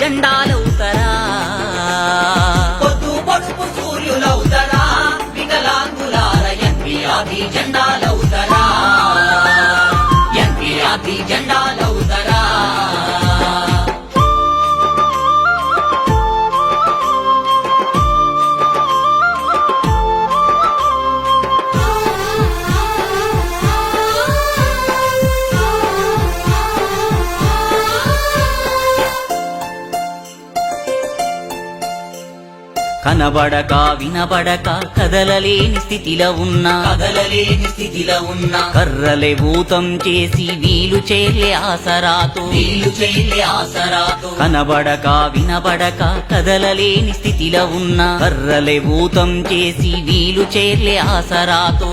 జెండాలవుతరా పొద్దు పొడుపు సూర్యులవుతరా వికలాంగులార ఎన్టీఆర్ది జెండాలవుతరా ఎన్టీఆర్ది జెండాలవుతరా కనబడక వినబడక కదలలేని స్థితిలో ఉన్నా కర్రలే ఊతం చేసి వీలు చేర్లే ఆసరాతో కనబడక వినబడక కదలలేని స్థితిలో ఉన్నా కర్రలే ఊతం చేసి వీలు చేర్లే ఆసరాతో